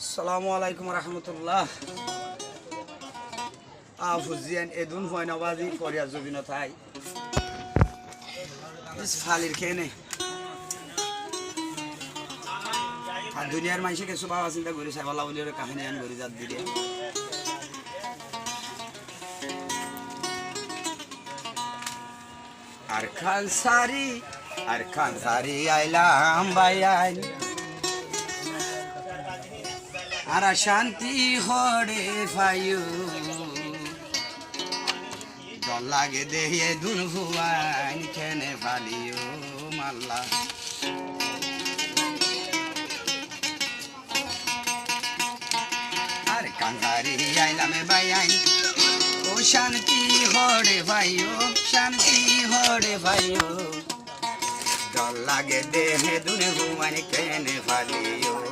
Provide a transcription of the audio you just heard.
আসসালামু আলাইকুম রহমতুল্লাহ। ফুজিয়ান এদুন হয় নবাজি করিয়া জবিন থাই ফালির খেয়ে আর দুনিয়ার মানুষে কিছু বাবা চিন্তা করি সাইবাল্লা বলি কাহিনী আন করি যাত দিয়ে আর খান সারি আইলাম বাইয়াই আর শান্তি হরে ভাইও ডর লাগে দেহে দুন ভুয়াইন খেনে ফালিও মাল্লা আর কান্ধারি আইলামে বাইয়াই ও শান্তি হরে ভাইও শান্তি হরে ভাইও ডর লাগে দেহে দুন ভুয়াইন খেনে ফালিও